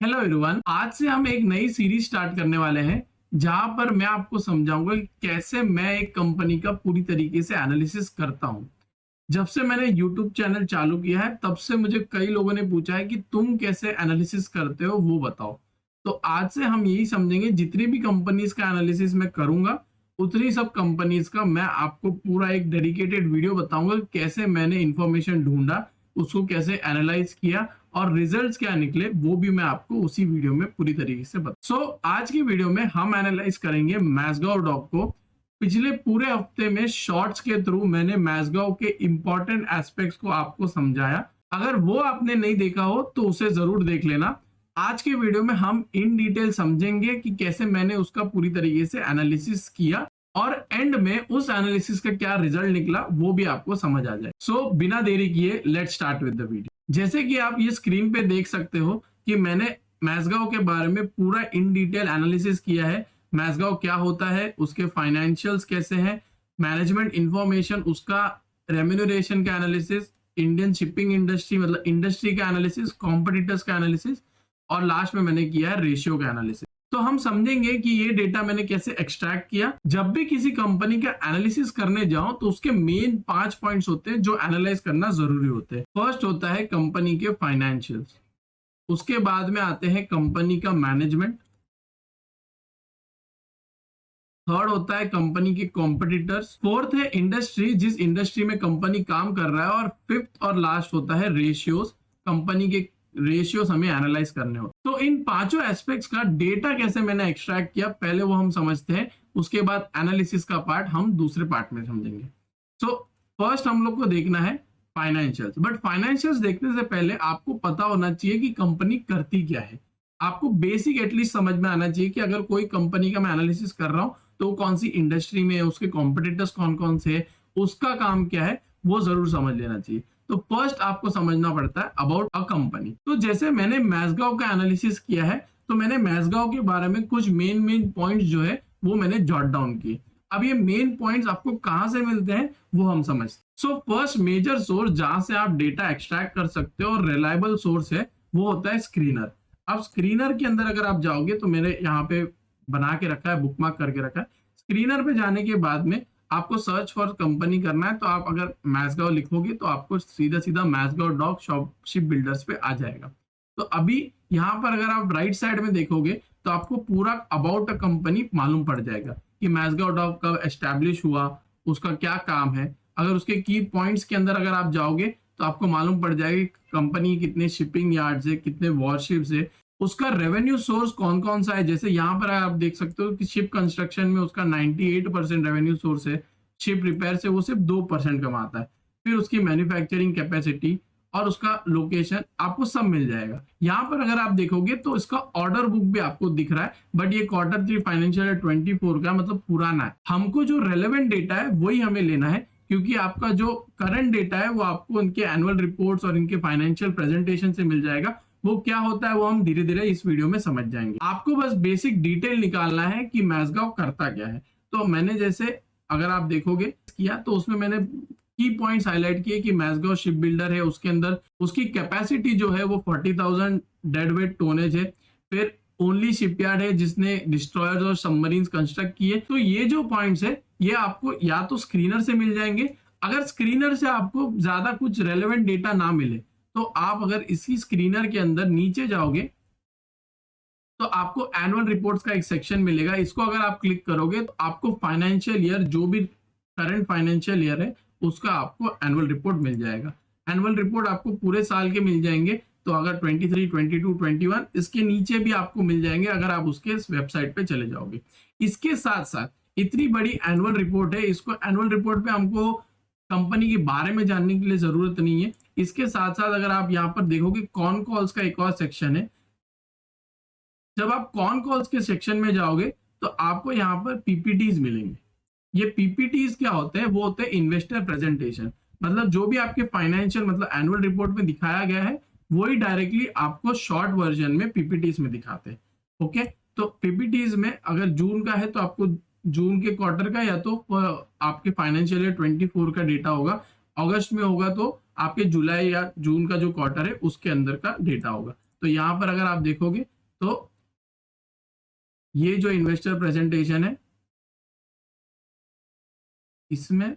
Hello everyone, आज से हम एक नई सीरीज स्टार्ट करने वाले हैं जहां पर मैं आपको समझाऊंगा कि कैसे मैं एक कंपनी का पूरी तरीके से एनालिसिस करता हूं। जब से मैंने यूट्यूब चैनल चालू किया है तब से मुझे कई लोगों ने पूछा है कि तुम कैसे एनालिसिस करते हो वो बताओ। तो आज से हम यही समझेंगे, जितनी भी कंपनीज का एनालिसिस मैं करूंगा उतनी सब कंपनीज का मैं आपको पूरा एक डेडिकेटेड वीडियो बताऊंगा कि कैसे मैंने इंफॉर्मेशन ढूंढा, उसको कैसे एनालाइज किया और रिजल्ट्स क्या निकले वो भी मैं आपको उसी वीडियो में पूरी तरीके से बता। आज की वीडियो में हम एनालाइज करेंगे मैज़गांव डॉग को। पिछले पूरे हफ्ते में शॉर्ट्स के थ्रू मैंने मैज़गांव के इंपॉर्टेंट एस्पेक्ट्स को आपको समझाया। अगर वो आपने नहीं देखा हो तो उसे जरूर देख लेना। आज के वीडियो में हम इन डिटेल समझेंगे कि कैसे मैंने उसका पूरी तरीके से एनालिसिस किया और एंड में उस एनालिसिस का क्या रिजल्ट निकला वो भी आपको समझ आ जाए। बिना देरी किए let's start with the video. जैसे कि आप ये स्क्रीन पे देख सकते हो कि मैंने मैज़गांव के बारे में पूरा इन डिटेल एनालिसिस किया है। मैज़गांव क्या होता है, उसके फाइनेंशियल्स कैसे हैं, मैनेजमेंट इंफॉर्मेशन, उसका रेम्यूनरेशन का एनालिसिस, इंडियन शिपिंग इंडस्ट्री मतलब इंडस्ट्री का एनालिसिस, कॉम्पिटिटर्स का एनालिसिस और लास्ट में मैंने किया है रेशियो का एनालिसिस। तो हम समझेंगे कि ये डेटा मैंने कैसे एक्सट्रैक्ट किया। जब भी किसी कंपनी का एनालिसिस करने जाओ तो उसके मेन 5 पॉइंट्स होते हैं जो एनालाइज करना जरूरी होते हैं। फर्स्ट होता है कंपनी के फाइनेंशियल्स, उसके बाद में आते हैं कंपनी का मैनेजमेंट, थर्ड होता है कंपनी के कॉम्पिटिटर्स, फोर्थ है इंडस्ट्री, जिस इंडस्ट्री में कंपनी काम कर रहा है, और फिफ्थ और लास्ट होता है रेशियोज, कंपनी के रेशियोज हमें एनालाइज करने हो। तो इन पांचों एस्पेक्ट्स का डेटा कैसे मैंने एक्सट्रैक्ट किया पहले वो हम समझते हैं, उसके बाद एनालिसिस का पार्ट हम दूसरे पार्ट में समझेंगे। फर्स्ट हम लोग को देखना है फाइनेंशियल्स। बट फाइनेंशियल्स देखने से पहले आपको पता होना चाहिए कि कंपनी करती क्या है। आपको बेसिक एटलीस्ट समझ में आना चाहिए कि अगर कोई कंपनी का मैं एनालिसिस कर रहा हूं तो वो कौन सी इंडस्ट्री में है, उसके कॉम्पिटिटर्स कौन कौन से है, उसका काम क्या है, वो जरूर समझ लेना चाहिए। तो फर्स्ट आपको समझना पड़ता है अबाउट अ कंपनी। तो जैसे मैंने मैज़गांव का एनालिसिस किया है तो मैंने मैज़गांव के बारे में कुछ मेन पॉइंट्स जो है वो मैंने जॉट डाउन किए। अब ये मेन पॉइंट्स आपको कहां से मिलते हैं वो हम समझते हैं। फर्स्ट मेजर सोर्स जहां से आप डेटा एक्सट्रैक्ट कर सकते हो और रिलायबल सोर्स है वो होता है स्क्रीनर। अब स्क्रीनर के अंदर अगर आप जाओगे तो मैंने यहाँ पे बना के रखा है, बुकमार्क करके रखा है। स्क्रीनर पे जाने के बाद में आपको सर्च फॉर कंपनी करना है, तो आप अगर मैज़गांव लिखोगे तो आपको सीधा सीधा मैज़गांव डॉग शिप बिल्डर्स पे आ जाएगा। तो अभी यहाँ पर अगर आप राइट साइड में देखोगे तो आपको पूरा अबाउट अ कंपनी मालूम पड़ जाएगा कि मैज़गांव डॉग कब एस्टैब्लिश हुआ, उसका क्या काम है। अगर उसके की पॉइंट्स के अंदर अगर आप जाओगे तो आपको मालूम पड़ जाएगा कंपनी कितने शिपिंग यार्ड्स है, कितने वॉरशिप्स है, उसका रेवेन्यू सोर्स कौन कौन सा है। जैसे यहाँ पर आप देख सकते हो कि शिप कंस्ट्रक्शन में उसका 98% रेवेन्यू सोर्स है, शिप रिपेयर से वो सिर्फ 2% कमाता है। फिर उसकी मैन्युफैक्चरिंग कैपेसिटी और उसका लोकेशन आपको सब मिल जाएगा। यहाँ पर अगर आप देखोगे तो इसका ऑर्डर बुक भी आपको दिख रहा है, बट ये Q3 फाइनेंशियल 24 का मतलब पुराना है। हमको जो रेलेवेंट डेटा है वही हमें लेना है, क्योंकि आपका जो करंट डेटा है वो आपको इनके एनुअल रिपोर्ट्स और इनके फाइनेंशियल प्रेजेंटेशन से मिल जाएगा। वो क्या होता है वो हम धीरे धीरे इस वीडियो में समझ जाएंगे। आपको बस बेसिक डिटेल निकालना है कि मैज़गांव करता क्या है। तो मैंने जैसे अगर आप देखोगे किया तो उसमें मैंने की पॉइंट्स हाईलाइट किए कि मैज़गांव शिप बिल्डर है, उसके अंदर उसकी कैपेसिटी जो है वो 40,000 डेड वेट टोनेज है। फिर ओनली शिपयार्ड है जिसने डिस्ट्रॉयर्स और सबमरीन्स कंस्ट्रक्ट किए। तो ये जो पॉइंट्स है ये आपको या तो स्क्रीनर से मिल जाएंगे। अगर स्क्रीनर से आपको ज्यादा कुछ रेलेवेंट डेटा ना मिले तो आप अगर इसी स्क्रीनर के अंदर नीचे जाओगे तो आपको एनुअल रिपोर्ट्स का एक सेक्शन मिलेगा। इसको अगर आप क्लिक करोगे तो आपको फाइनेंशियल ईयर, जो भी करंट फाइनेंशियल ईयर है उसका आपको एनुअल रिपोर्ट मिल जाएगा। एनुअल रिपोर्ट आपको पूरे साल के मिल जाएंगे। तो अगर 23, 22, 21 इसके नीचे भी आपको मिल जाएंगे अगर आप उसके वेबसाइट पे चले जाओगे। इसके साथ साथ इतनी बड़ी एनुअल रिपोर्ट है, इसको एनुअल रिपोर्ट पे हमको कंपनी के बारे में जानने के लिए जरूरत नहीं है। इसके साथ साथ अगर आप यहाँ पर देखोगे कॉन कॉल्स का एक और सेक्शन है। जब आप कॉन कॉल्स के सेक्शन में जाओगे तो आपको यहाँ पर पीपीटीज मिलेंगे। ये पीपीटीज क्या होते हैं, वो होते हैं इन्वेस्टर प्रेजेंटेशन। मतलब जो भी आपके फाइनेंशियल मतलब एनुअल रिपोर्ट में दिखाया गया है वही डायरेक्टली आपको शॉर्ट वर्जन में पीपीटीज में दिखाते हैं। ओके, तो पीपीटीज में अगर जून का है तो आपको जून के क्वार्टर का या तो आपके फाइनेंशियल ईयर 24 का डेटा होगा, अगस्त में होगा तो आपके जुलाई या जून का जो क्वार्टर है उसके अंदर का डेटा होगा। तो यहाँ पर अगर आप देखोगे तो ये जो इन्वेस्टर प्रेजेंटेशन है इसमें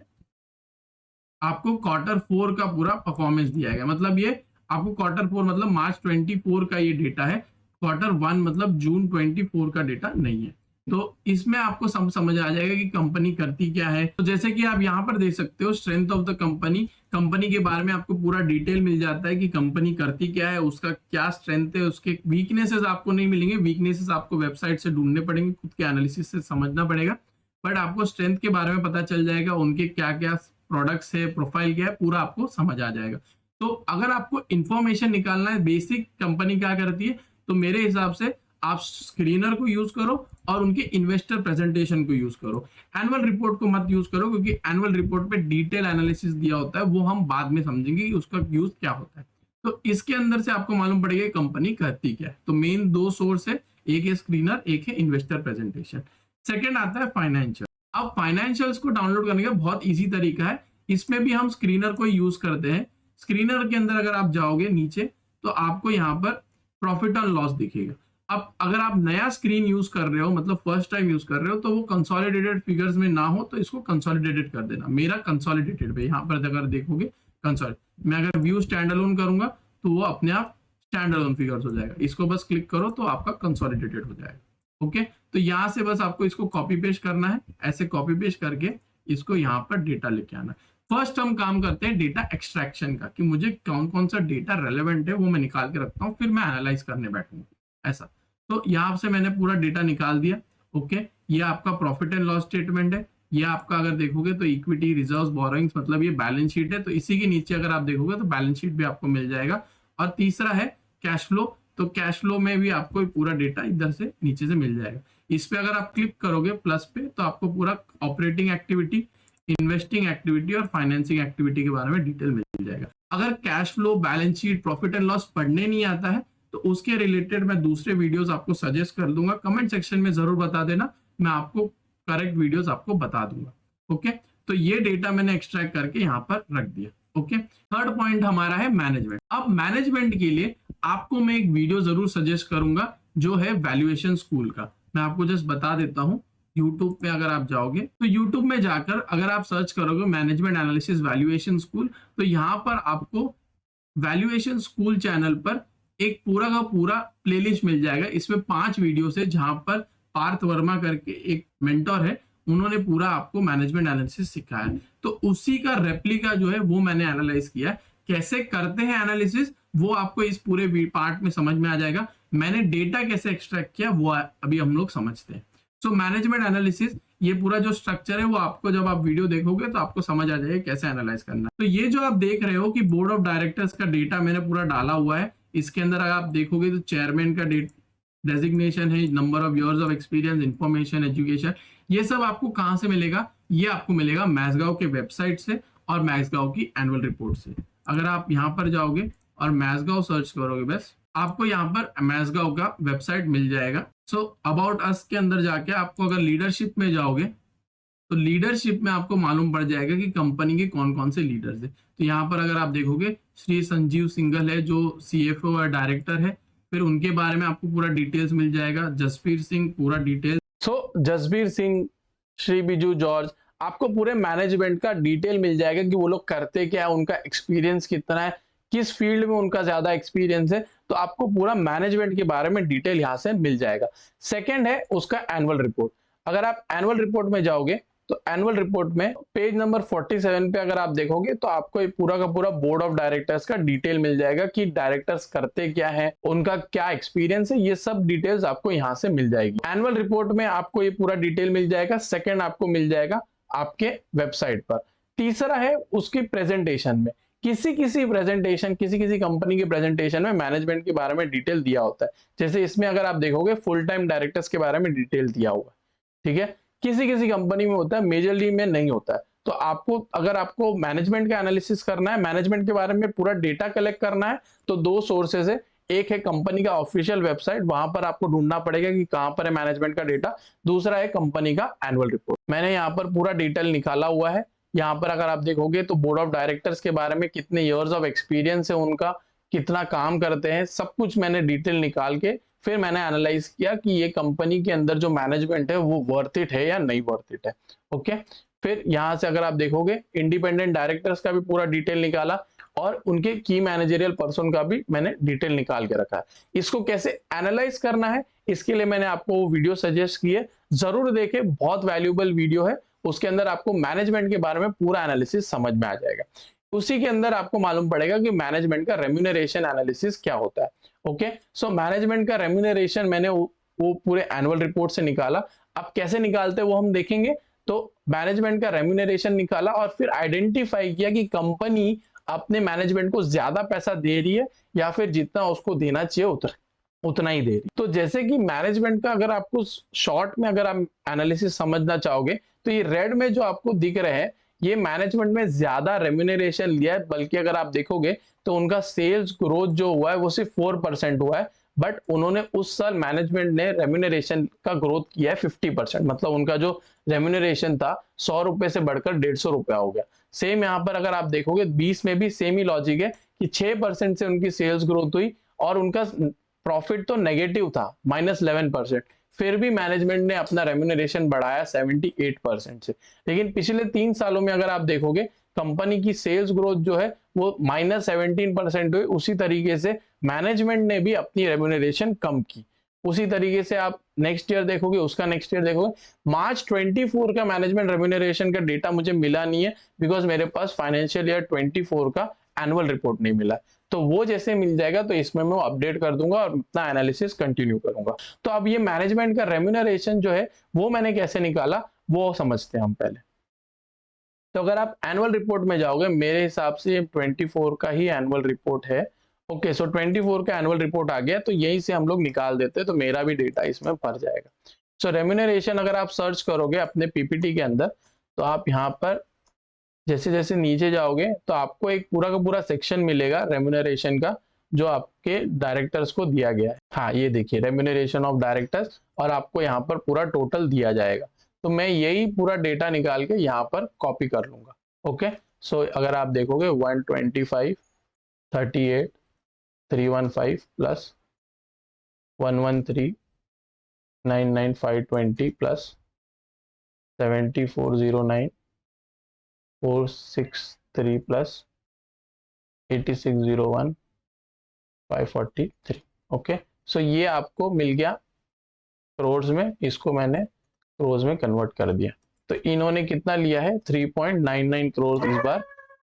आपको Q4 का पूरा परफॉर्मेंस दिया गया, मतलब ये आपको Q4 मतलब मार्च 24 का ये डेटा है, Q1 मतलब जून 24 का डेटा नहीं है। तो इसमें आपको समझ आ जाएगा कि कंपनी करती क्या है। तो जैसे कि आप यहाँ पर देख सकते हो strength of the company, company के बारे में आपको पूरा डिटेल मिल जाता है कि कंपनी करती क्या है, उसका क्या स्ट्रेंथ है, उसके वीकनेसेस आपको नहीं मिलेंगे, वीकनेसेस आपको वेबसाइट से ढूंढने पड़ेंगे, खुद के एनालिसिस से समझना पड़ेगा, बट आपको स्ट्रेंथ के बारे में पता चल जाएगा, उनके क्या क्या प्रोडक्ट्स है, प्रोफाइल क्या है, पूरा आपको समझ आ जाएगा। तो अगर आपको इंफॉर्मेशन निकालना है बेसिक कंपनी क्या करती है, तो मेरे हिसाब से आप स्क्रीनर को यूज करो और उनके इन्वेस्टर प्रेजेंटेशन को यूज करो। एनुअल रिपोर्ट को मत यूज करो, क्योंकि एनुअल रिपोर्ट पे डिटेल एनालिसिस दिया होता है, वो हम बाद में समझेंगे कि उसका यूज क्या होता है। तो इसके अंदर से आपको मालूम पड़ेगा कंपनी करती क्या है। तो मेन दो सोर्स है, एक है स्क्रीनर, एक है इन्वेस्टर प्रेजेंटेशन। सेकेंड आता है फाइनेंशियल। अब फाइनेंशियल्स को डाउनलोड करने का बहुत इजी तरीका है, इसमें भी हम स्क्रीनर को यूज करते हैं। स्क्रीनर के अंदर अगर आप जाओगे नीचे तो आपको यहाँ पर प्रॉफिट एंड लॉस दिखेगा। अब अगर आप नया स्क्रीन यूज कर रहे हो, मतलब फर्स्ट टाइम यूज कर रहे हो, तो वो कंसोलिडेटेड फिगर्स में ना हो तो इसको कंसोलिडेटेड कर देना। मेरा कंसोलिडेटेड पे यहाँ पर अगर देखोगे कंसोलिडेट, मैं अगर व्यू स्टैंड अलोन करूंगा तो वो अपने आप स्टैंड अलोन फिगर्स हो जाएगा। इसको बस क्लिक करो तो आपका कंसोलिडेटेड हो जाएगा। ओके, तो यहाँ से बस आपको इसको कॉपी पेस्ट करना है, ऐसे कॉपी पेस्ट करके इसको यहाँ पर डेटा लेके आना। फर्स्ट हम काम करते हैं डेटा एक्सट्रैक्शन का, कि मुझे कौन कौन सा डेटा रेलेवेंट है वो मैं निकाल के रखता हूँ, फिर मैं एनालाइज करने बैठूंगा ऐसा। तो यहाँ से मैंने पूरा डेटा निकाल दिया। ओके, ये आपका प्रॉफिट एंड लॉस स्टेटमेंट है, ये आपका अगर देखोगे तो इक्विटी, रिजर्व्स, बोरोइंग्स, मतलब ये बैलेंस शीट है। तो इसी के नीचे अगर आप देखोगे तो बैलेंस शीट भी आपको मिल जाएगा। और तीसरा है कैश फ्लो, तो कैश फ्लो में भी आपको पूरा डेटा इधर से नीचे से मिल जाएगा। इस पे अगर आप क्लिक करोगे प्लस पे तो आपको पूरा ऑपरेटिंग एक्टिविटी, इन्वेस्टिंग एक्टिविटी और फाइनेंसिंग एक्टिविटी के बारे में डिटेल मिल जाएगा। अगर cash flow, balance sheet, profit and loss पढ़ने नहीं आता है तो उसके रिलेटेड मैं दूसरे वीडियोस आपको सजेस्ट कर दूंगा, कमेंट सेक्शन में जरूर बता देना, मैं आपको करेक्ट वीडियोस आपको बता दूंगा। ओके, तो ये डेटा मैंने एक्सट्रैक्ट करके यहाँ पर रख दिया। ओके, थर्ड पॉइंट हमारा है मैनेजमेंट। अब मैनेजमेंट के लिए आपको मैं एक वीडियो जरूर सजेस्ट करूंगा जो है वैल्यूएशन स्कूल का। मैं आपको जस्ट बता देता हूँ, यूट्यूब पे अगर आप जाओगे तो यूट्यूब में जाकर अगर आप सर्च करोगे मैनेजमेंट एनालिसिस वैल्यूएशन स्कूल, तो यहाँ पर आपको वैल्यूएशन स्कूल चैनल पर एक पूरा का पूरा प्लेलिस्ट मिल जाएगा। इसमें 5 वीडियोस है जहां पर पार्थ वर्मा करके एक मेंटर है, उन्होंने पूरा आपको मैनेजमेंट एनालिसिस सिखाया है। तो उसी का रेप्लिका जो है वो मैंने एनालाइज किया। कैसे करते हैं एनालिसिस वो आपको इस पूरे पार्ट में समझ में आ जाएगा। मैंने डेटा कैसे एक्सट्रैक्ट किया वो अभी हम लोग समझते हैं। सो मैनेजमेंट एनालिसिस, ये पूरा जो स्ट्रक्चर है वो आपको जब आप वीडियो देखोगे तो आपको समझ आ जाएगा कैसे एनालाइज करना। तो ये जो आप देख रहे हो कि बोर्ड ऑफ डायरेक्टर्स का डेटा मैंने पूरा डाला हुआ है। इसके अंदर अगर आप देखोगे तो चेयरमैन का डेजिग्नेशन है, number of years of experience, information, education, ये सब आपको कहां से मिलेगा? ये आपको मिलेगा मैसगांव के वेबसाइट से और मैसगांव की एनुअल रिपोर्ट से। अगर आप यहाँ पर जाओगे और मैसगांव सर्च करोगे बस आपको यहाँ पर मैसगांव का वेबसाइट मिल जाएगा। सो अबाउट अस के अंदर जाके आपको अगर लीडरशिप में जाओगे तो लीडरशिप में आपको मालूम पड़ जाएगा कि कंपनी के कौन कौन से लीडर्स है। तो यहाँ पर अगर आप देखोगे श्री संजीव सिंघल है जो CFO और डायरेक्टर है, फिर उनके बारे में आपको पूरा डिटेल्स मिल जाएगा। जसबीर सिंह पूरा डिटेल, सो जसबीर सिंह, श्री बिजू जॉर्ज, आपको पूरे मैनेजमेंट का डिटेल मिल जाएगा कि वो लोग करते क्या है, उनका एक्सपीरियंस कितना है, किस फील्ड में उनका ज्यादा एक्सपीरियंस है। तो आपको पूरा मैनेजमेंट के बारे में डिटेल यहाँ से मिल जाएगा। सेकंड है उसका एनुअल रिपोर्ट। अगर आप एनुअल रिपोर्ट में जाओगे तो एनुअल रिपोर्ट में पेज नंबर 47 पे अगर आप देखोगे तो आपको पूरा का पूरा बोर्ड ऑफ डायरेक्टर्स का डिटेल मिल जाएगा कि डायरेक्टर्स करते क्या है, उनका क्या एक्सपीरियंस है, ये सब डिटेल्स आपको यहाँ से मिल जाएगी। एनुअल रिपोर्ट में आपको ये पूरा डिटेल मिल जाएगा। सेकंड आपको मिल जाएगा आपके वेबसाइट पर। तीसरा है उसकी प्रेजेंटेशन में, किसी प्रेजेंटेशन, किसी कंपनी के प्रेजेंटेशन में मैनेजमेंट के बारे में डिटेल दिया होता है। जैसे इसमें अगर आप देखोगे फुल टाइम डायरेक्टर्स के बारे में डिटेल दिया हुआ, ठीक है। किसी कंपनी में होता है, मेजरली में नहीं होता है। तो आपको अगर आपको मैनेजमेंट का एनालिसिस करना है, मैनेजमेंट के बारे में पूरा डेटा कलेक्ट करना है, तो 2 सोर्सेज है। एक है कंपनी का ऑफिशियल वेबसाइट, वहां पर आपको ढूंढना पड़ेगा कि कहां पर है मैनेजमेंट का डेटा। दूसरा है कंपनी का एनुअल रिपोर्ट। मैंने यहाँ पर पूरा डिटेल निकाला हुआ है। यहाँ पर अगर आप देखोगे तो बोर्ड ऑफ डायरेक्टर्स के बारे में कितने इयर्स ऑफ एक्सपीरियंस है उनका, कितना काम करते हैं, सब कुछ मैंने डिटेल निकाल के फिर मैंने एनालाइज किया कि ये कंपनी के अंदर जो मैनेजमेंट है वो वर्थ इट है या नहीं वर्थ इट है। ओके, फिर यहाँ से अगर आप देखोगे इंडिपेंडेंट डायरेक्टर्स का भी पूरा डिटेल निकाला और उनके की मैनेजरियल पर्सन का भी मैंने डिटेल निकाल के रखा है। इसको कैसे एनालाइज करना है इसके लिए मैंने आपको वो वीडियो सजेस्ट की है, जरूर देखें, बहुत वैल्यूएबल वीडियो है। उसके अंदर आपको मैनेजमेंट के बारे में पूरा एनालिसिस समझ में आ जाएगा। उसी के अंदर आपको मालूम पड़ेगा कि मैनेजमेंट का रेम्यूनरेशन एनालिसिस क्या होता है। ओके, सो मैनेजमेंट का रेम्यूनरेशन मैंने वो पूरे एनुअल रिपोर्ट से निकाला। अब कैसे निकालते हैं वो हम देखेंगे। तो मैनेजमेंट का रेम्यूनरेशन निकाला और फिर आइडेंटिफाई किया कि कंपनी अपने मैनेजमेंट को ज्यादा पैसा दे रही है या फिर जितना उसको देना चाहिए उतना ही दे रही। तो जैसे कि मैनेजमेंट का अगर आपको शॉर्ट में अगर आप एनालिसिस समझना चाहोगे तो ये रेड में जो आपको दिख रहे हैं ये मैनेजमेंट में ज्यादा रेम्यूनरेशन लिया है, बल्कि अगर आप देखोगे तो उनका सेल्स ग्रोथ जो हुआ है वो सिर्फ 4% हुआ है, बट उन्होंने उस साल मैनेजमेंट ने रेम्यूनरेशन का ग्रोथ किया है 50%। मतलब उनका जो रेम्यूनरेशन था 100 रुपए से बढ़कर 150 रुपया हो गया। सेम यहाँ पर अगर आप देखोगे 20 में भी सेम ही लॉजिक है कि 6% से उनकी सेल्स ग्रोथ हुई और उनका प्रॉफिट तो नेगेटिव था -11%, फिर भी मैनेजमेंट ने अपना रेम्यूनरेशन बढ़ाया 78% से। लेकिन पिछले 3 सालों में अगर आप देखोगे कंपनी की सेल्स ग्रोथ जो है वो -17% हुई, उसी तरीके से मैनेजमेंट ने भी अपनी रेम्यूनरेशन कम की। उसी तरीके से आप नेक्स्ट ईयर देखोगे, उसका नेक्स्ट ईयर देखोगे। मार्च 24 का मैनेजमेंट रेम्यूनरेशन का डेटा मुझे मिला नहीं है, बिकॉज मेरे पास फाइनेंशियल ईयर 24 का एनुअल रिपोर्ट नहीं मिला। तो वो जैसे मिल जाएगा तो इसमें मैं अपडेट कर दूंगा और अपना एनालिसिस कंटिन्यू करूंगा। तो अब ये मैनेजमेंट का रेम्यूनरेशन जो है वो मैंने कैसे निकाला वो समझते हैं हम पहले। तो अगर आप एनुअल रिपोर्ट में जाओगे, मेरे हिसाब से 24 का ही एनुअल रिपोर्ट है। ओके, सो 24 का एनुअल रिपोर्ट आ गया, तो यहीं से हम लोग निकाल देते हैं, तो मेरा भी डेटा इसमें भर जाएगा। सो रेम्यूनरेशन अगर आप सर्च करोगे अपने पीपीटी के अंदर, तो आप यहाँ पर जैसे जैसे नीचे जाओगे तो आपको एक पूरा का पूरा सेक्शन मिलेगा रेम्यूनरेशन का, जो आपके डायरेक्टर्स को दिया गया है। हाँ, ये देखिए रेम्यूनरेशन ऑफ डायरेक्टर्स, और आपको यहाँ पर पूरा टोटल दिया जाएगा। तो मैं यही पूरा डेटा निकाल के यहाँ पर कॉपी कर लूंगा। ओके, सो अगर आप देखोगे 125, 38, 315 प्लस 113, 99520 प्लस 7409, 463 प्लस 8601, 543। ओके, सो ये आपको मिल गया क्रोर्स में, इसको मैंने क्रोर्स में कन्वर्ट कर दिया। तो इन्होंने कितना लिया है 3.99 करोड़ इस बार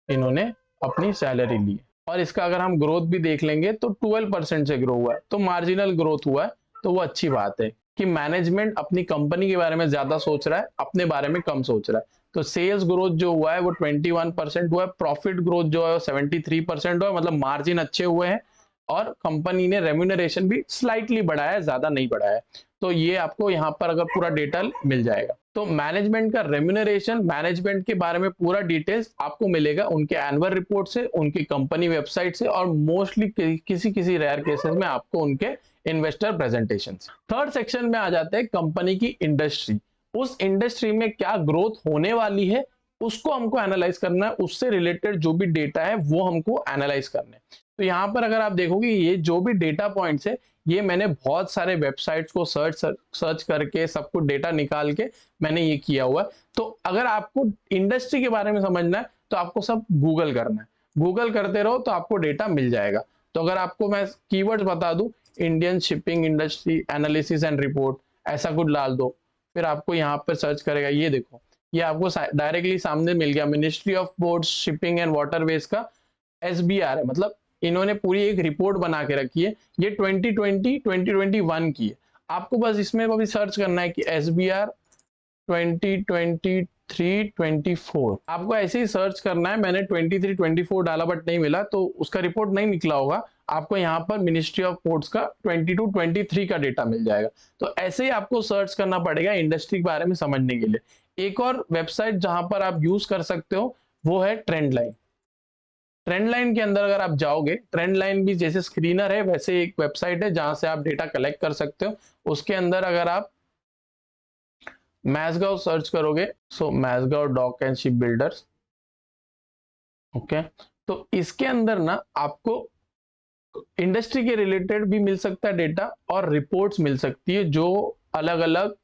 इन्होंने अपनी सैलरी ली है। और इसका अगर हम ग्रोथ भी देख लेंगे तो 12% से ग्रो हुआ है, तो मार्जिनल ग्रोथ हुआ है। तो वो अच्छी बात है कि मैनेजमेंट अपनी कंपनी के बारे में ज्यादा सोच रहा है, अपने बारे में कम सोच रहा है। तो सेल्स ग्रोथ जो हुआ है वो 21% हुआ है, प्रॉफिट ग्रोथ जो है वो 73% हुआ है, मतलब मार्जिन अच्छे हुए हैं। और कंपनी ने रेम्यूनरेशन भी स्लाइटली बढ़ाया है, ज्यादा नहीं बढ़ाया है। तो ये आपको यहाँ पर अगर पूरा डेटा मिल जाएगा। तो मैनेजमेंट का रेम्यूनरेशन, मैनेजमेंट के बारे में पूरा डिटेल्स आपको मिलेगा उनके एनुअल रिपोर्ट से, उनकी कंपनी वेबसाइट से, और मोस्टली किसी किसी रेयर केसेस में आपको उनके इन्वेस्टर प्रेजेंटेशन। थर्ड सेक्शन में आ जाते हैं कंपनी की इंडस्ट्री। उस इंडस्ट्री में क्या ग्रोथ होने वाली है उसको हमको एनालाइज करना है, उससे रिलेटेड जो भी डेटा है वो हमको एनालाइज करना है। तो यहाँ पर अगर आप देखोगे ये जो भी डेटा पॉइंट्स है ये मैंने बहुत सारे वेबसाइट्स को सर्च करके सब कुछ डेटा निकाल के मैंने ये किया हुआ है। तो अगर आपको इंडस्ट्री के बारे में समझना है तो आपको सब गूगल करना है, गूगल करते रहो तो आपको डेटा मिल जाएगा। तो अगर आपको मैं कीवर्ड्स बता दूं, Indian shipping industry analysis and report, ऐसा कुछ डाल दो, फिर आपको यहाँ पर सर्च करेगा। ये देखो, ये आपको डायरेक्टली सामने मिल गया, ministry of ports shipping and waterways का SBR है, मतलब इन्होंने पूरी एक रिपोर्ट बना के रखी है। ये 2020-2021 की है। आपको बस इसमें अभी सर्च करना है कि SBR 2023-24, आपको ऐसे ही सर्च करना है। मैंने 23-24 डाला बट नहीं मिला, तो उसका रिपोर्ट नहीं निकला होगा। आपको यहाँ पर मिनिस्ट्री ऑफ पोर्ट्स का 22-23 का डेटा मिल जाएगा। तो ऐसे ही आपको सर्च करना पड़ेगा इंडस्ट्री के बारे में समझने के लिए। एक और वेबसाइट जहां पर आप यूज कर सकते हो वो है ट्रेंड लाइन। ट्रेंड लाइन के अंदर अगर आप जाओगे, ट्रेंड लाइन भी जैसे स्क्रीनर है वैसे एक वेबसाइट है जहां से आप डेटा कलेक्ट कर सकते हो। उसके अंदर अगर आप मैसगांव सर्च करोगे, so Mazagon dock and ship builders, okay, तो इसके अंदर ना आपको इंडस्ट्री के रिलेटेड भी मिल सकता है डेटा और रिपोर्ट्स मिल सकती है जो अलग अलग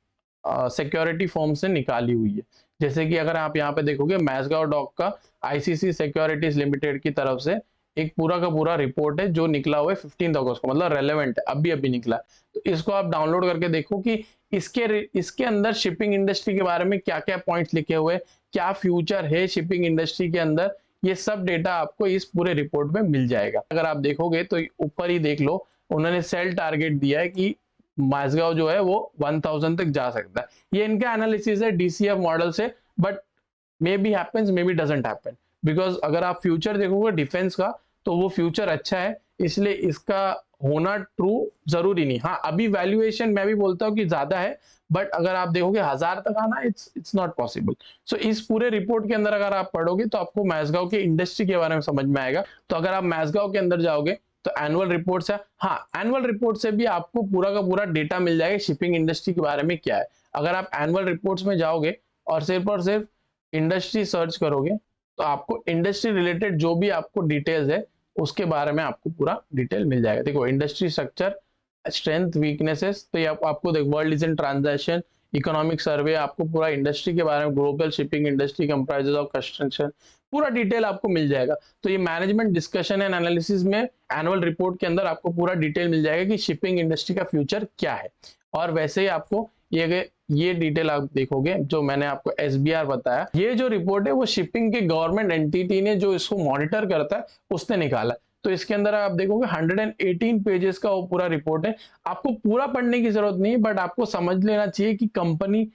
सिक्योरिटी फर्म से निकाली हुई है। जैसे कि अगर आप यहाँ पे देखोगे मैसगांव डॉक का आईसीसी सिक्योरिटीज लिमिटेड की तरफ से एक पूरा का पूरा रिपोर्ट है जो निकला हुआ है 15 अगस्त को, मतलब रेलेवेंट है, अभी अभी निकला है। तो इसको आप डाउनलोड करके देखो कि इसके अंदर शिपिंग इंडस्ट्री के बारे में क्या क्या पॉइंट्स लिखे हुए, क्या फ्यूचर है शिपिंग इंडस्ट्री के अंदर, ये सब डेटा आपको इस पूरे रिपोर्ट में मिल जाएगा। अगर आप देखोगे तो ऊपर ही देख लो, उन्होंने सेल टारगेट दिया है कि माझगांव जो है वो 1000 तक जा सकता है। ये इनका एनालिसिस है डीसीएफ मॉडल से, but may be happens may be doesn't happen, because अगर आप फ्यूचर देखोगे डिफेंस का तो वो फ्यूचर अच्छा है, इसलिए इसका होना ट्रू जरूरी नहीं। हाँ, अभी वैल्यूएशन मैं भी बोलता हूँ कि ज्यादा है, बट अगर आप देखोगे 1000 तक आना इट्स नॉट पॉसिबल। सो इस पूरे रिपोर्ट के अंदर अगर आप पढ़ोगे तो आपको मैसगांव के इंडस्ट्री के बारे में समझ में आएगा। तो अगर आप मैसगांव के अंदर जाओगे तो एनुअल रिपोर्ट्स है, हाँ एनुअल रिपोर्ट से भी आपको पूरा का पूरा डेटा मिल जाएगा शिपिंग इंडस्ट्री के बारे में क्या है। अगर आप एनुअल रिपोर्ट्स में जाओगे और सिर्फ इंडस्ट्री सर्च करोगे तो आपको इंडस्ट्री रिलेटेड जो भी आपको डिटेल्स है उसके बारे में आपको पूरा डिटेल मिल जाएगा। देखो इंडस्ट्री स्ट्रक्चर, स्ट्रेंथ, वीकनेसेस, तो ये आपको देख world is in transaction, economic survey, आपको पूरा इंडस्ट्री के बारे में, global shipping industry comprises of construction, पूरा डिटेल आपको मिल जाएगा। तो ये मैनेजमेंट डिस्कशन एंड एनालिसिस में एनुअल रिपोर्ट के अंदर आपको पूरा डिटेल मिल जाएगा कि शिपिंग इंडस्ट्री का फ्यूचर क्या है। और वैसे ही आपको ये डिटेल आप देखोगे जो मैंने आपको एसबीआर बताया, ये जो रिपोर्ट है वो शिपिंग के गवर्नमेंट एंटिटी ने जो इसको मॉनिटर करता है उसने निकाला। तो इसके अंदर आप देखोगे 118 पेजेस का वो पूरा रिपोर्ट है। आपको पूरा पढ़ने की जरूरत नहीं है, बट आपको समझ लेना चाहिए कि कंपनी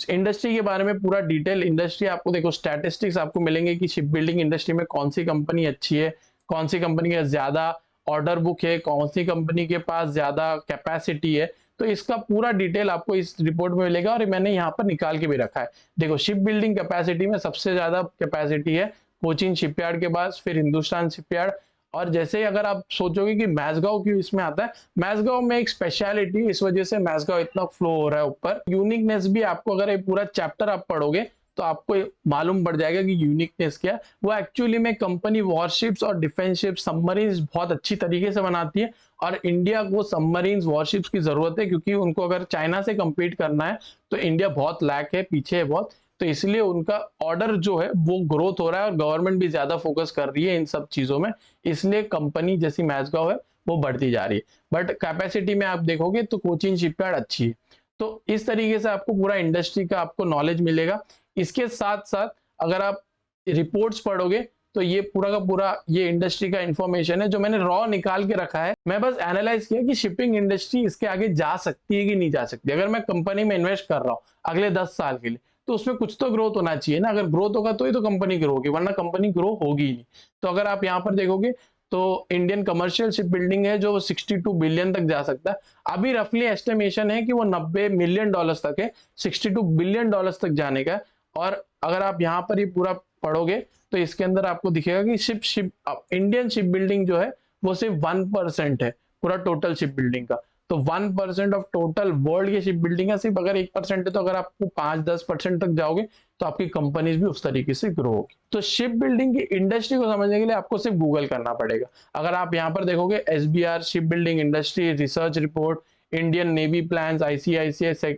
इंडस्ट्री के बारे में पूरा डिटेल। इंडस्ट्री आपको देखो स्टैटिस्टिक्स आपको मिलेंगे कि शिप बिल्डिंग इंडस्ट्री में कौन सी कंपनी अच्छी है, कौन सी कंपनी का ज्यादा ऑर्डर बुक है, कौन सी कंपनी के पास ज्यादा कैपेसिटी है। तो इसका पूरा डिटेल आपको इस रिपोर्ट में मिलेगा और मैंने यहाँ पर निकाल के भी रखा है। देखो शिप बिल्डिंग कैपेसिटी में सबसे ज्यादा कैपेसिटी है कोचीन शिपयार्ड के पास, फिर हिंदुस्तान शिपयार्ड। और जैसे ही अगर आप सोचोगे कि मैसगांव क्यों इसमें आता है, मैसगांव में एक स्पेशलिटी, इस वजह से मैसगांव इतना फ्लो हो रहा है ऊपर। यूनिकनेस भी आपको अगर ये पूरा चैप्टर आप पढ़ोगे तो आपको मालूम पड़ जाएगा कि यूनिकनेस क्या है। वो एक्चुअली में कंपनी वॉरशिप्स और डिफेंस शिप्स, सबमरीन्स बहुत अच्छी तरीके से बनाती है और इंडिया को सबमरीन्स वॉरशिप्स की जरूरत है, क्योंकि उनको अगर चाइना से compete करना है तो इंडिया बहुत लैक है, पीछे है बहुत। तो इसलिए उनका ऑर्डर जो है वो ग्रोथ हो रहा है और गवर्नमेंट भी ज्यादा फोकस कर रही है इन सब चीजों में, इसलिए कंपनी जैसी मैसगांव है वो बढ़ती जा रही है। बट कैपेसिटी में आप देखोगे तो कोचीन शिपयार्ड अच्छी है। तो इस तरीके से आपको पूरा इंडस्ट्री का आपको नॉलेज मिलेगा। इसके साथ साथ अगर आप रिपोर्ट्स पढ़ोगे तो ये पूरा का पूरा ये इंडस्ट्री का इंफॉर्मेशन है जो मैंने रॉ निकाल के रखा है। मैं बस एनालाइज किया कि शिपिंग इंडस्ट्री इसके आगे जा सकती है कि नहीं जा सकती। अगर मैं कंपनी में इन्वेस्ट कर रहा हूँ अगले 10 साल के लिए तो उसमें कुछ तो ग्रोथ होना चाहिए ना। अगर ग्रोथ होगा तो ही तो कंपनी ग्रो होगी, वरना कंपनी ग्रो होगी ही नहीं। तो अगर आप यहाँ पर देखोगे तो इंडियन कमर्शियल शिप बिल्डिंग है जो 62 बिलियन तक जा सकता है। अभी रफली एस्टिमेशन है कि वो 90 मिलियन डॉलर्स तक है, 62 बिलियन डॉलर्स तक जाने का। और अगर आप यहाँ पर ही पूरा पढ़ोगे तो इसके अंदर आपको दिखेगा कि इंडियन शिप बिल्डिंग जो है वो सिर्फ 1% है पूरा टोटल शिप बिल्डिंग का। तो 1% ऑफ टोटल वर्ल्ड की शिप बिल्डिंग है सिर्फ अगर 1% है, तो अगर आपको 5-10% तक जाओगे तो आपकी कंपनीज भी उस तरीके से ग्रो होगी। तो शिप बिल्डिंग की इंडस्ट्री को समझने के लिए आपको सिर्फ गूगल करना पड़ेगा। अगर आप यहाँ पर देखोगे SBR ship building industry research report, Indian navy plans, ICICI,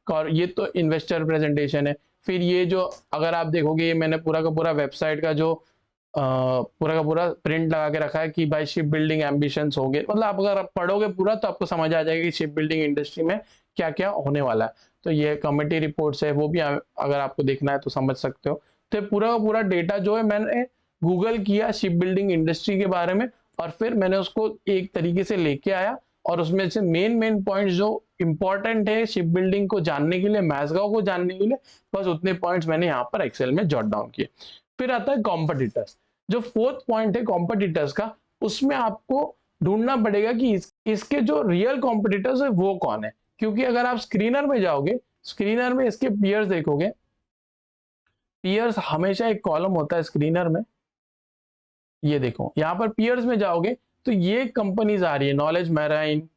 और ये तो इन्वेस्टर प्रेजेंटेशन है। फिर ये जो अगर आप देखोगे ये मैंने पूरा का पूरा वेबसाइट का जो पूरा का पूरा प्रिंट लगा के रखा है कि भाई शिप बिल्डिंग एम्बिशंस होंगे, मतलब आप अगर आप पढ़ोगे पूरा तो आपको समझ आ जाएगा कि शिप बिल्डिंग इंडस्ट्री में क्या क्या होने वाला है। तो ये कमेटी रिपोर्ट्स है वो भी अगर आपको देखना है तो समझ सकते हो। तो पूरा का पूरा डेटा जो है मैंने गूगल किया शिप बिल्डिंग इंडस्ट्री के बारे में और फिर मैंने उसको एक तरीके से लेके आया और उसमें से मेन पॉइंट्स जो इंपॉर्टेंट है शिप बिल्डिंग को जानने के लिए, मैसगांव को जानने के लिए, बस उतने पॉइंट्स मैंने यहाँ पर एक्सेल में जॉट डाउन किए। फिर आता है कॉम्पिटिटर्स। जो फोर्थ पॉइंट है कॉम्पिटिटर्स का, उसमें आपको ढूंढना पड़ेगा कि इसके जो रियल कॉम्पिटिटर्स है वो कौन है। क्योंकि अगर आप स्क्रीनर में जाओगे, स्क्रीनर में इसके पीयर्स देखोगे, पीयर्स हमेशा एक कॉलम होता है स्क्रीनर में। ये देखो यहाँ पर पीयर्स में जाओगे तो ये कंपनीज आ रही है, knowledge marine,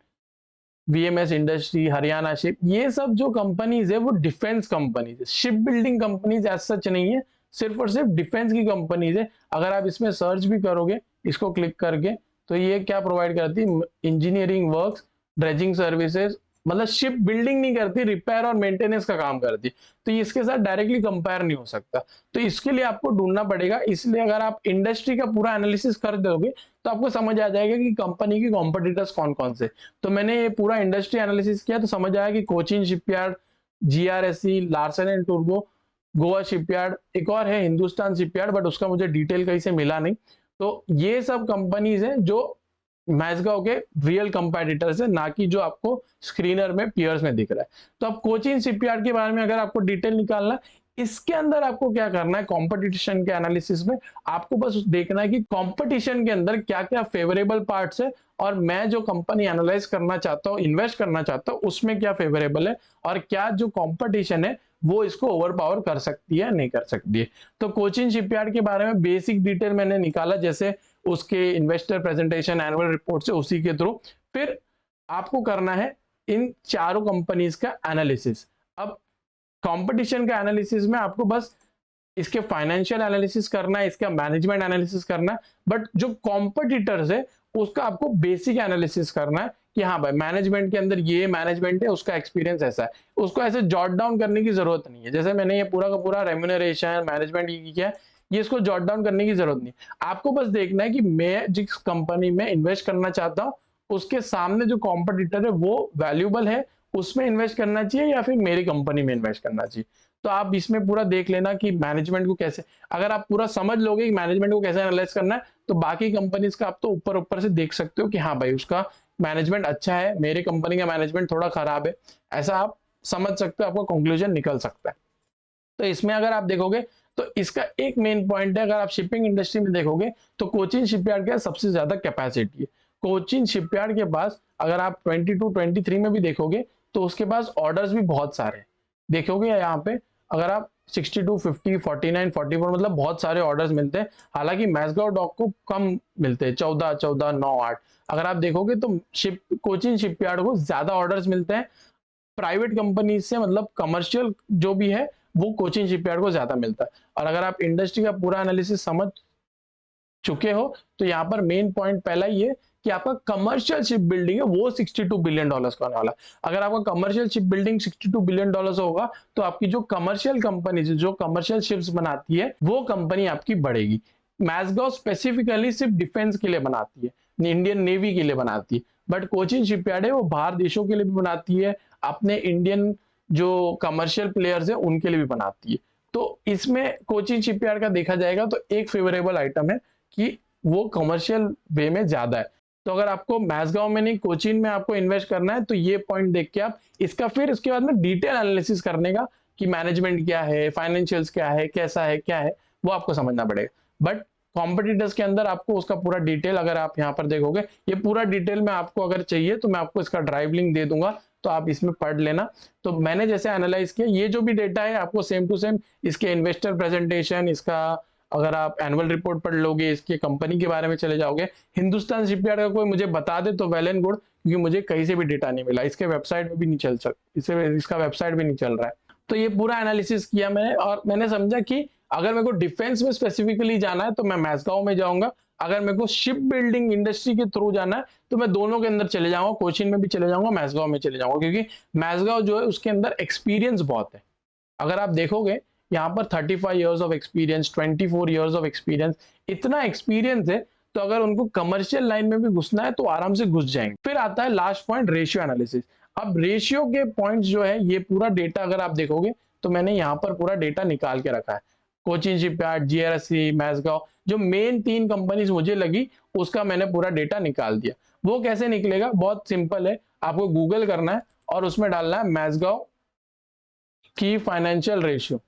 VMS industry, Haryana ship, ये सब जो कंपनीज है वो डिफेंस कंपनीज है। Ship building companies as such नहीं है, सिर्फ और सिर्फ डिफेंस की कंपनीज है। अगर आप इसमें सर्च भी करोगे इसको क्लिक करके तो ये क्या प्रोवाइड करती है, इंजीनियरिंग वर्क्स, ड्रेजिंग सर्विसेज, मतलब शिप बिल्डिंग नहीं करती, रिपेयर और मेंटेनेंस का काम करती। तो ये इसके साथ डायरेक्टली कंपेयर नहीं हो सकता, तो इसके लिए आपको ढूंढना पड़ेगा। इसलिए अगर आप इंडस्ट्री का पूरा एनालिसिस कर दोगे तो आपको समझ आ जाएगा कि कंपनी की कॉम्पिटिटर्स कौन कौन से। तो मैंने ये पूरा इंडस्ट्री एनालिसिस किया तो समझ आया कि Cochin shipyard, GRSC, Larsen and Toubro, Goa shipyard, एक और है हिंदुस्तान शिपयार्ड, बट उसका मुझे डिटेल कहीं से मिला नहीं। तो ये सब कंपनीज हैं जो मैसगांव के रियल कंपेटिटर्स है, ना कि जो आपको स्क्रीनर में पियर्स में दिख रहा है। तो अब कोचिन शिपयार्ड के बारे में अगर आपको डिटेल निकालना, इसके अंदर आपको क्या करना है, कंपटीशन के एनालिसिस में आपको बस देखना है कि कंपटीशन के अंदर क्या क्या फेवरेबल पार्ट्स है, और मैं जो कंपनी एनालाइज करना चाहता हूँ, इन्वेस्ट करना चाहता हूँ, उसमें क्या फेवरेबल है और क्या जो कंपटीशन है वो इसको ओवरपावर कर सकती है नहीं कर सकती है। तो कोचिन शिपयार्ड के बारे में बेसिक डिटेल मैंने निकाला, जैसे उसके इन्वेस्टर प्रेजेंटेशन, एनुअल रिपोर्ट से, उसी के थ्रू। फिर आपको करना है इन चारों कंपनीज का एनालिसिस। अब कंपटीशन का एनालिसिस में आपको बस इसके फाइनेंशियल एनालिसिस करना है, इसका मैनेजमेंट एनालिसिस करना है, बट जो कॉम्पिटिटर्स है उसका आपको बेसिक एनालिसिस करना है कि हाँ भाई मैनेजमेंट के अंदर ये मैनेजमेंट है, उसका एक्सपीरियंस ऐसा है। उसको ऐसे जॉट डाउन करने की जरूरत नहीं है, जैसे मैंने ये पूरा का पूरा रेम्यूनरेशन मैनेजमेंट ये किया है, ये इसको जॉट डाउन करने की जरूरत नहीं। आपको बस देखना है कि मैं जिस कंपनी में इन्वेस्ट करना चाहता हूँ उसके सामने जो कॉम्पिटिटर है वो वैल्यूबल है, उसमें इन्वेस्ट करना चाहिए या फिर मेरी कंपनी में इन्वेस्ट करना चाहिए। तो आप इसमें पूरा देख लेना कि मैनेजमेंट को कैसे, अगर आप पूरा समझ लोगे कि मैनेजमेंट को कैसे एनालाइज करना है, तो बाकी कंपनीज का आप तो ऊपर ऊपर से देख सकते हो कि हाँ भाई उसका मैनेजमेंट अच्छा है, मेरे कंपनी का मैनेजमेंट थोड़ा खराब है, ऐसा आप समझ सकते हो, आपको कंक्लूजन निकल सकता है। तो इसमें अगर आप देखोगे तो इसका एक मेन पॉइंट है, अगर आप शिपिंग इंडस्ट्री में देखोगे तो कोचिन शिपयार्ड का सबसे ज्यादा कैपेसिटी है। कोचिन शिपयार्ड के पास अगर आप 22-23 में भी देखोगे तो उसके पास ऑर्डर्स भी बहुत सारे हैं। देखोगे यहाँ पे अगर आप 62, 50, 49, 44 मतलब बहुत सारे ऑर्डर्स मिलते हैं। हालांकि मैसगांव डॉक को कम मिलते हैं, 14, 14, 9, 8। अगर आप देखोगे तो कोचिन शिपयार्ड को ज्यादा ऑर्डर्स मिलते हैं प्राइवेट कंपनी से, मतलब कमर्शियल जो भी है वो कोचिन शिपयार्ड को ज्यादा मिलता है। और अगर आप इंडस्ट्री का पूरा एनालिसिस समझ चुके हो तो यहाँ पर मेन पॉइंट पहला ये कि आपका कमर्शियल शिप बिल्डिंग है वो $62 बिलियन का होने वाला। अगर आपका कमर्शियल शिप बिल्डिंग $62 बिलियन होगा तो आपकी जो कमर्शियल कंपनी जो कमर्शियल शिप्स बनाती है वो कंपनी आपकी बढ़ेगी। मैसगांव स्पेसिफिकली सिर्फ डिफेंस के लिए बनाती है, इंडियन नेवी के लिए बनाती है, बट कोचिन शिपयार्ड है वो बाहर देशों के लिए भी बनाती है, अपने इंडियन जो कमर्शियल प्लेयर्स है उनके लिए भी बनाती है। तो इसमें कोचिन शिपयार्ड का देखा जाएगा तो एक फेवरेबल आइटम है कि वो कमर्शियल वे में ज्यादा है। तो अगर आपको मैसगांव में नहीं कोचिन में आपको इन्वेस्ट करना है तो ये पॉइंट देख के आप इसका फिर उसके बाद में डिटेल एनालिसिस करने का कि मैनेजमेंट क्या है, फाइनेंशियल्स क्या है, कैसा है, क्या है, वो आपको समझना पड़ेगा। बट कॉम्पिटिटर्स के अंदर आपको उसका पूरा डिटेल अगर आप यहाँ पर देखोगे, ये पूरा डिटेल में आपको अगर चाहिए तो मैं आपको इसका ड्राइव लिंक दे दूंगा, तो आप इसमें पढ़ लेना। तो मैंने जैसे एनालाइज किया ये जो भी डेटा है आपको सेम टू सेम इसके इन्वेस्टर प्रेजेंटेशन, इसका अगर आप एनुअल रिपोर्ट पढ़ लोगे, इसके कंपनी के बारे में चले जाओगे, हिंदुस्तान शिपयार्ड का कोई मुझे बता दे तो वेल एंड गुड, क्योंकि मुझे कहीं से भी डेटा नहीं मिला, इसके वेबसाइट में भी नहीं चल इसका वेबसाइट भी नहीं चल रहा है। तो ये पूरा एनालिसिस किया मैंने और मैंने समझा कि अगर मेरे को डिफेंस में स्पेसिफिकली जाना है तो मैं मैसगांव में जाऊंगा, अगर मेरे को शिप बिल्डिंग इंडस्ट्री के थ्रू जाना है तो मैं दोनों के अंदर चले जाऊंगा, कोचिन में भी चले जाऊंगा, मैसगांव में चले जाऊंगा, क्योंकि मैसगांव जो है उसके अंदर एक्सपीरियंस बहुत है। अगर आप देखोगे यहाँ पर 35 years of experience, 24 years of experience, इतना एक्सपीरियंस है, तो अगर उनको कमर्शियल लाइन में भी घुसना है तो आराम से घुस जाएंगे। फिर आता है लास्ट पॉइंट, रेशियो एनालिसिस। अब रेशियो के पॉइंट्स जो है ये पूरा डेटा अगर आप देखोगे तो मैंने यहाँ पर पूरा डेटा निकाल के रखा है, कोचिन शिपयार्ड, जीआरएससी, मैसगांव, जो मेन 3 कंपनीज मुझे लगी उसका मैंने पूरा डेटा निकाल दिया। वो कैसे निकलेगा, बहुत सिंपल है, आपको गूगल करना है और उसमें डालना है मैसगांव की फाइनेंशियल रेशियो।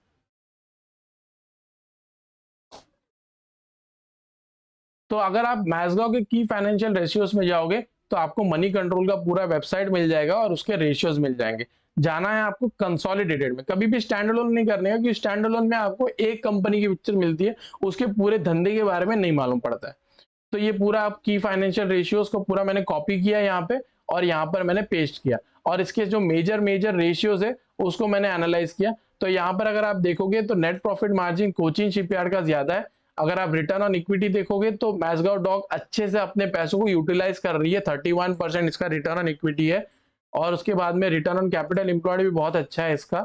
तो अगर आप मैसगांव के की फाइनेंशियल रेशियोज में जाओगे तो आपको मनी कंट्रोल का पूरा वेबसाइट मिल जाएगा और उसके रेशियोज मिल जाएंगे। जाना है आपको कंसोलिडेटेड में, कभी भी स्टैंड अलोन नहीं करने का, क्योंकि स्टैंड अलोन में आपको एक कंपनी की पिक्चर मिलती है, उसके पूरे धंधे के बारे में नहीं मालूम पड़ता है। तो ये पूरा आप की फाइनेंशियल रेशियोज को पूरा मैंने कॉपी किया यहाँ पे और यहाँ पर मैंने पेस्ट किया, और इसके जो मेजर रेशियोज है उसको मैंने एनालाइज किया। तो यहाँ पर अगर आप देखोगे तो net profit margin Cochin shipyard का ज्यादा है, अगर आप रिटर्न ऑन इक्विटी देखोगे तो मैज़गांव डॉक अच्छे से अपने पैसों को यूटिलाइज कर रही है, 31% इसका रिटर्न ऑन इक्विटी है। और उसके बाद में रिटर्न ऑन कैपिटल एम्प्लॉयड भी बहुत अच्छा है इसका।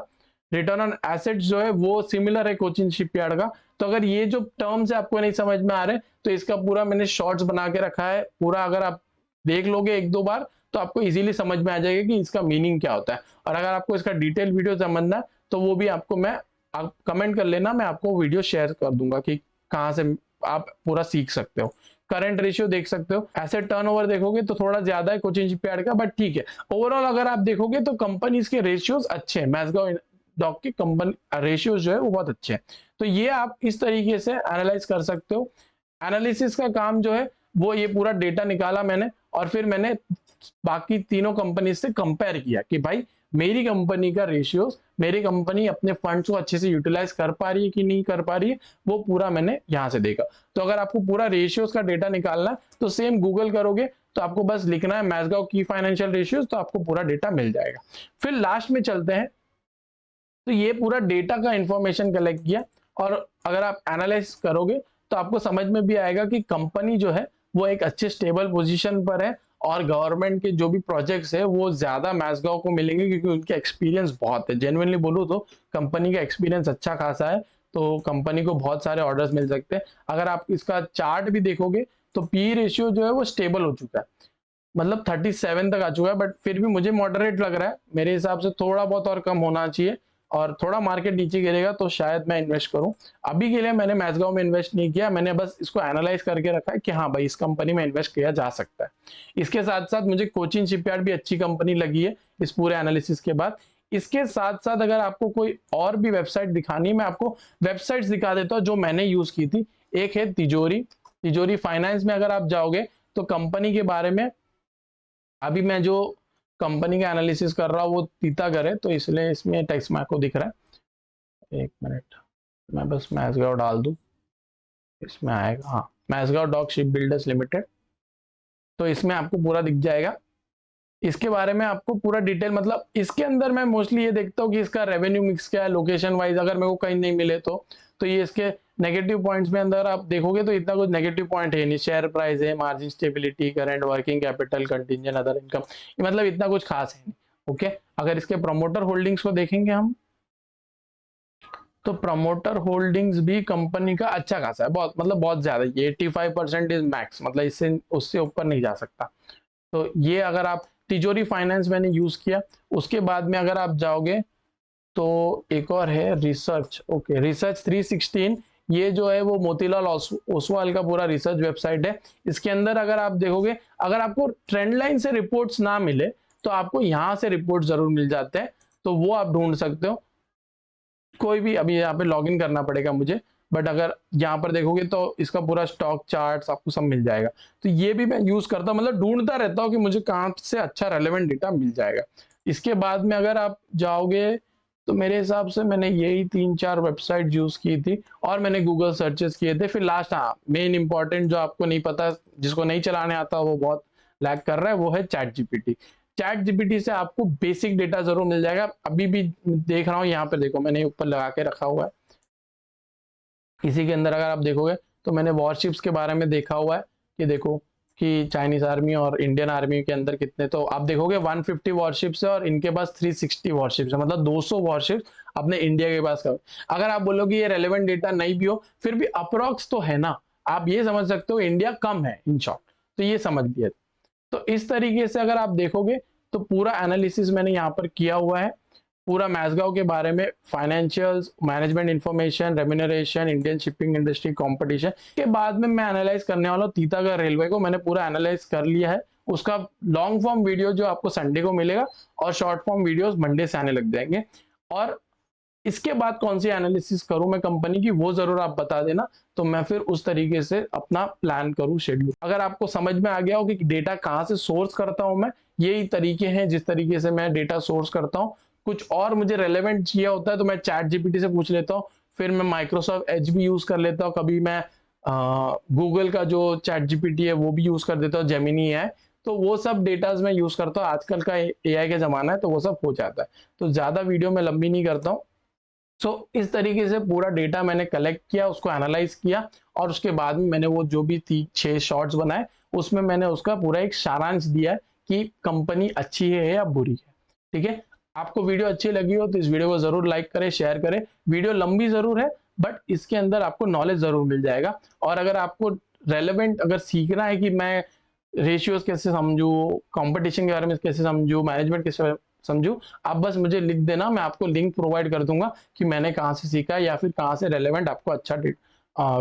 रिटर्न ऑन एसेट्स जो है वो सिमिलर है कोचिन शिपयार्ड का। तो अगर ये जो टर्म्स है आपको नहीं समझ में आ रहे तो इसका पूरा मैंने शॉर्ट्स बना के रखा है, पूरा अगर आप देख लोगे एक दो बार तो आपको इजीली समझ में आ जाएगा कि इसका मीनिंग क्या होता है। और अगर आपको इसका डिटेल वीडियो समझना है तो वो भी आपको मैं, आप कमेंट कर लेना, मैं आपको वीडियो शेयर कर दूंगा कि कहाँ से आप पूरा सीख सकते हो। करंट रेशियो देख सकते हो, एसेट टर्नओवर देखोगे तो थोड़ा ज्यादा है कोचिन शिपयार्ड का, बट ठीक है। ओवरऑल अगर आप देखोगे तो कंपनीज के रेशियोज अच्छे हैं, मैज़गांव डॉक के कंपनी रेशियोज जो है वो बहुत अच्छे हैं। तो ये आप इस तरीके से एनालाइज कर सकते हो। एनालिसिस का काम जो है वो ये पूरा डेटा निकाला मैंने और फिर मैंने बाकी तीनों कंपनी से कंपेयर किया कि भाई मेरी कंपनी का रेशियोज, मेरी कंपनी अपने फंड्स को अच्छे से यूटिलाइज कर पा रही है कि नहीं कर पा रही है, वो पूरा मैंने यहां से देखा। तो अगर आपको पूरा रेशियोज का डेटा निकालना है तो सेम गूगल करोगे तो आपको बस लिखना है मैज़गांव की फाइनेंशियल रेशियोज, तो आपको पूरा डेटा मिल जाएगा। फिर लास्ट में चलते हैं, तो ये पूरा डेटा का इंफॉर्मेशन कलेक्ट किया और अगर आप एनालाइज करोगे तो आपको समझ में भी आएगा कि कंपनी जो है वो एक अच्छे स्टेबल पोजीशन पर है और गवर्नमेंट के जो भी प्रोजेक्ट्स है वो ज्यादा मैज़गांव को मिलेंगे क्योंकि उनके एक्सपीरियंस बहुत है। जेन्युइनली बोलूं तो कंपनी का एक्सपीरियंस अच्छा खासा है, तो कंपनी को बहुत सारे ऑर्डर्स मिल सकते हैं। अगर आप इसका चार्ट भी देखोगे तो पी रेशियो जो है वो स्टेबल हो चुका है, मतलब 37 तक आ चुका है, बट फिर भी मुझे मॉडरेट लग रहा है। मेरे हिसाब से थोड़ा बहुत और कम होना चाहिए और थोड़ा मार्केट नीचे गिरेगा तो शायद मैं इन्वेस्ट करूं। अभी के लिए मैंने मैज़गांव में इन्वेस्ट नहीं किया, मैंने बस इसको एनालाइज करके रखा है कि हाँ भाई इस कंपनी में इन्वेस्ट किया जा सकता है। इसके साथ साथ मुझे कोचिन शिपयार्ड भी अच्छी कंपनी लगी है इस पूरे एनालिसिस के बाद। इसके साथ साथ अगर आपको कोई और भी वेबसाइट दिखानी है, मैं आपको वेबसाइट्स दिखा देता हूँ जो मैंने यूज की थी। एक है तिजोरी, तिजोरी फाइनेंस में अगर आप जाओगे तो कंपनी के बारे में, अभी मैं जो कंपनी का एनालिसिस कर रहा हूँ वो तीतागर है तो इसलिए इसमें टेक्स्ट में आपको दिख रहा है। एक मिनट, मैं बस मैज़गांव डाल दूं, इसमें आएगा, हाँ मैज़गांव डॉक शिप बिल्डर्स लिमिटेड, तो इसमें आपको पूरा दिख जाएगा। इसके बारे में आपको पूरा डिटेल, मतलब इसके अंदर मैं मोस्टली ये देखता हूँ कि इसका रेवेन्यू मिक्स क्या है, लोकेशन वाइज अगर मेरे को कहीं नहीं मिले तो ये इसके नेगेटिव पॉइंट्स में अंदर आप देखोगे तो इतना कुछ नेगेटिव पॉइंट है नहीं। शेयर प्राइस है, margin stability, current working capital, contingent other income, मतलब इतना कुछ खास है नहीं। ओके, अगर इसके प्रमोटर होल्डिंग्स को देखेंगे हम तो प्रमोटर होल्डिंग्स भी कंपनी का अच्छा खासा है, बहुत मतलब बहुत ज्यादा, ये 85% इज मैक्स, मतलब इससे उससे ऊपर नहीं जा सकता। तो ये अगर आप तिजोरी फाइनेंस मैंने यूज किया। उसके बाद में अगर आप जाओगे तो एक और है रिसर्च, ओके रिसर्च 316, ये जो है वो मोतीलाल ओसवाल का पूरा रिसर्च वेबसाइट है। इसके अंदर अगर आप देखोगे, अगर आपको ट्रेंड लाइन से रिपोर्ट्स ना मिले तो आपको यहाँ से रिपोर्ट जरूर मिल जाते हैं, तो वो आप ढूंढ सकते हो। कोई भी, अभी यहाँ पे लॉगिन करना पड़ेगा मुझे, बट अगर यहाँ पर देखोगे तो इसका पूरा स्टॉक चार्ट्स आपको सब मिल जाएगा। तो ये भी मैं यूज करता हूँ, मतलब ढूंढता रहता हूँ कि मुझे कहाँ से अच्छा रेलेवेंट डेटा मिल जाएगा। इसके बाद में अगर आप जाओगे तो मेरे हिसाब से मैंने यही 3-4 वेबसाइट यूज की थी और मैंने गूगल सर्चेस किए थे। फिर लास्ट, हाँ मेन इंपॉर्टेंट जो आपको नहीं पता, जिसको नहीं चलाने आता वो बहुत लैग कर रहा है, वो है चैट जीपीटी। चैट जीपीटी से आपको बेसिक डेटा जरूर मिल जाएगा। अभी भी देख रहा हूँ यहाँ पे, देखो मैंने ऊपर लगा के रखा हुआ है, इसी के अंदर अगर आप देखोगे तो मैंने वॉरशिप्स के बारे में देखा हुआ है कि देखो कि चाइनीज आर्मी और इंडियन आर्मी के अंदर कितने, तो आप देखोगे 150 वॉरशिप्स है और इनके पास 360 वॉरशिप्स है, मतलब 200 वॉरशिप्स अपने इंडिया के पास का। अगर आप बोलोगे ये रेलेवेंट डेटा नहीं भी हो, फिर भी अप्रोक्स तो है ना, आप ये समझ सकते हो इंडिया कम है इन शॉर्ट, तो ये समझ लिया। तो इस तरीके से अगर आप देखोगे तो पूरा एनालिसिस मैंने यहाँ पर किया हुआ है, पूरा मैज़गांव के बारे में, financials, management information, remuneration, Indian shipping industry, competition के बाद में मैं एनालाइज करने वाला हूँ तीतागढ़ रेलवे को। मैंने पूरा एनालाइज कर लिया है, उसका लॉन्ग फॉर्म वीडियो जो आपको संडे को मिलेगा और शॉर्ट फॉर्म वीडियोस मंडे से आने लग जाएंगे। और इसके बाद कौन सी एनालिसिस करूं मैं कंपनी की, वो जरूर आप बता देना, तो मैं फिर उस तरीके से अपना प्लान करूं शेड्यूल। अगर आपको समझ में आ गया हो कि डेटा कहाँ से सोर्स करता हूं मैं, यही तरीके हैं जिस तरीके से मैं डेटा सोर्स करता हूं। कुछ और मुझे रेलेवेंट चाहिए होता है तो मैं चैट जीपीटी से पूछ लेता हूँ, फिर मैं माइक्रोसॉफ्ट एज भी यूज कर लेता हूँ, कभी मैं गूगल का जो चैट जीपीटी है वो भी यूज कर देता हूँ, जेमिनी है, तो वो सब डेटाज मैं यूज करता हूँ। आजकल का एआई का जमाना है तो वो सब हो जाता है, तो ज्यादा वीडियो में लंबी नहीं करता हूँ। सो इस तरीके से पूरा डेटा मैंने कलेक्ट किया, उसको एनालाइज किया और उसके बाद में मैंने वो जो भी 6 शॉर्ट्स बनाए उसमें मैंने उसका पूरा एक सारांश दिया है कि कंपनी अच्छी है या बुरी है। ठीक है, आपको वीडियो अच्छी लगी हो तो इस वीडियो को जरूर लाइक करें, शेयर करें। वीडियो लंबी जरूर है बट इसके अंदर आपको नॉलेज जरूर मिल जाएगा। और अगर आपको रेलेवेंट अगर सीखना है कि मैं रेशियोज कैसे समझू, कंपटीशन के बारे में कैसे समझू, मैनेजमेंट कैसे समझू, आप बस मुझे लिख देना, मैं आपको लिंक प्रोवाइड कर दूंगा कि मैंने कहाँ से सीखा है या फिर कहाँ से रेलेवेंट आपको अच्छा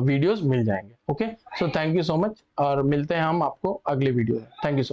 वीडियोस मिल जाएंगे। Okay, so thank you so much और मिलते हैं हम आपको अगले वीडियो में। Thank you so much.